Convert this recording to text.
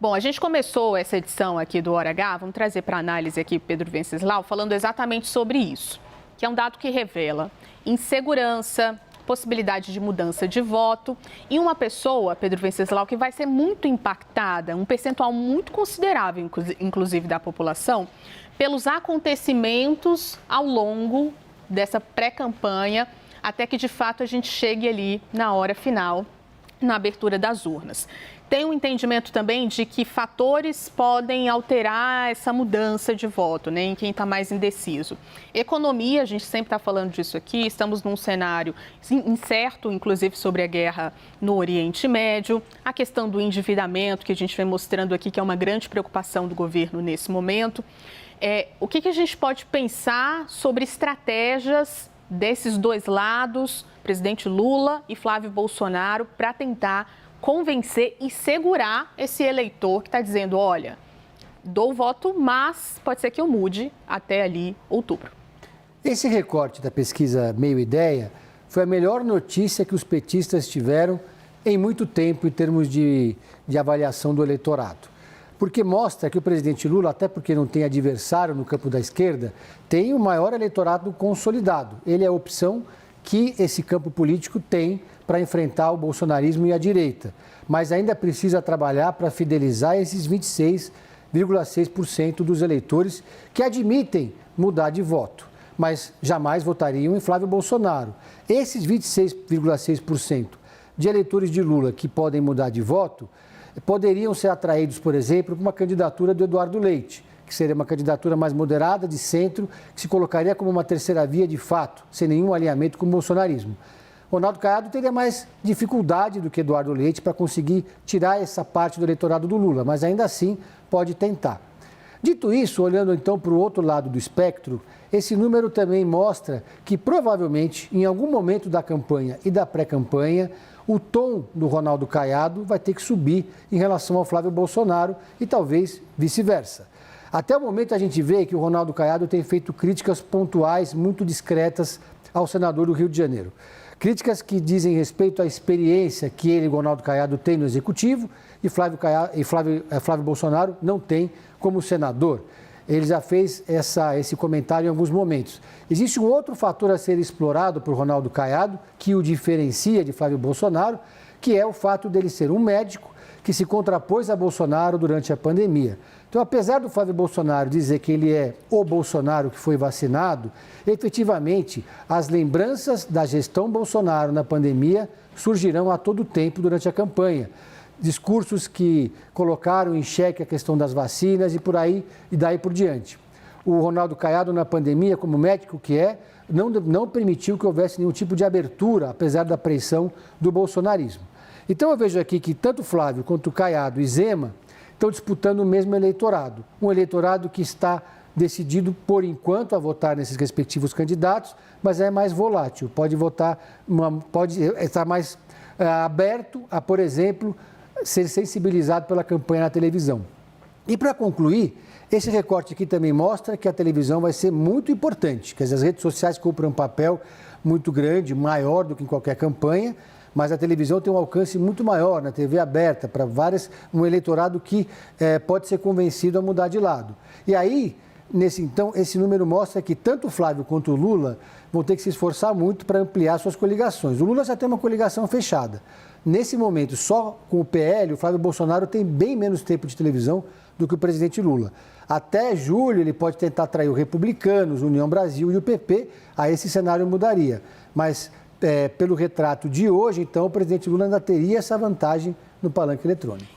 Bom, a gente começou essa edição aqui do Hora H, vamos trazer para análise aqui Pedro Venceslau, falando exatamente sobre isso, que é um dado que revela insegurança, possibilidade de mudança de voto e uma pessoa, Pedro Venceslau, que vai ser muito impactada, um percentual muito considerável, inclusive da população, pelos acontecimentos ao longo dessa pré-campanha, até que de fato a gente chegue ali na hora final, na abertura das urnas. Tem um entendimento também de que fatores podem alterar essa mudança de voto, né, em quem está mais indeciso. Economia, a gente sempre está falando disso aqui, estamos num cenário incerto, inclusive sobre a guerra no Oriente Médio, a questão do endividamento, que a gente vem mostrando aqui que é uma grande preocupação do governo nesse momento. O que a gente pode pensar sobre estratégias desses dois lados, presidente Lula e Flávio Bolsonaro, para tentar convencer e segurar esse eleitor que está dizendo, olha, dou voto, mas pode ser que eu mude até ali outubro. Esse recorte da pesquisa Meio Ideia foi a melhor notícia que os petistas tiveram em muito tempo em termos de avaliação do eleitorado. Porque mostra que o presidente Lula, até porque não tem adversário no campo da esquerda, tem o maior eleitorado consolidado. Ele é a opção que esse campo político tem para enfrentar o bolsonarismo e a direita. Mas ainda precisa trabalhar para fidelizar esses 26,6% dos eleitores que admitem mudar de voto, mas jamais votariam em Flávio Bolsonaro. Esses 26,6% de eleitores de Lula que podem mudar de voto poderiam ser atraídos, por exemplo, por uma candidatura do Eduardo Leite, que seria uma candidatura mais moderada, de centro, que se colocaria como uma terceira via de fato, sem nenhum alinhamento com o bolsonarismo. Ronaldo Caiado teria mais dificuldade do que Eduardo Leite para conseguir tirar essa parte do eleitorado do Lula, mas ainda assim pode tentar. Dito isso, olhando então para o outro lado do espectro, esse número também mostra que provavelmente em algum momento da campanha e da pré-campanha, o tom do Ronaldo Caiado vai ter que subir em relação ao Flávio Bolsonaro e talvez vice-versa. Até o momento a gente vê que o Ronaldo Caiado tem feito críticas pontuais muito discretas ao senador do Rio de Janeiro. Críticas que dizem respeito à experiência que ele, Ronaldo Caiado, tem no Executivo e Flávio Bolsonaro não tem como senador. Ele já fez esse comentário em alguns momentos. Existe um outro fator a ser explorado por Ronaldo Caiado, que o diferencia de Flávio Bolsonaro, que é o fato dele ser um médico que se contrapôs a Bolsonaro durante a pandemia. Então, apesar do Flávio Bolsonaro dizer que ele é o Bolsonaro que foi vacinado, efetivamente, as lembranças da gestão Bolsonaro na pandemia surgirão a todo tempo durante a campanha. Discursos que colocaram em xeque a questão das vacinas e daí por diante. O Ronaldo Caiado, na pandemia, como médico que é, não permitiu que houvesse nenhum tipo de abertura, apesar da pressão do bolsonarismo. Então eu vejo aqui que tanto Flávio quanto Caiado e Zema estão disputando o mesmo eleitorado. Um eleitorado que está decidido, por enquanto, a votar nesses respectivos candidatos, mas é mais volátil, pode estar mais aberto a, por exemplo, ser sensibilizado pela campanha na televisão. E para concluir, esse recorte aqui também mostra que a televisão vai ser muito importante, que as redes sociais cumprem um papel muito grande, maior do que em qualquer campanha, mas a televisão tem um alcance muito maior na TV aberta para um eleitorado que pode ser convencido a mudar de lado. E aí, então, esse número mostra que tanto o Flávio quanto o Lula vão ter que se esforçar muito para ampliar suas coligações. O Lula já tem uma coligação fechada. Nesse momento, só com o PL, o Flávio Bolsonaro tem bem menos tempo de televisão do que o presidente Lula. Até julho, ele pode tentar atrair os Republicanos, União Brasil e o PP, aí esse cenário mudaria. Mas, pelo retrato de hoje, então, o presidente Lula ainda teria essa vantagem no palanque eletrônico.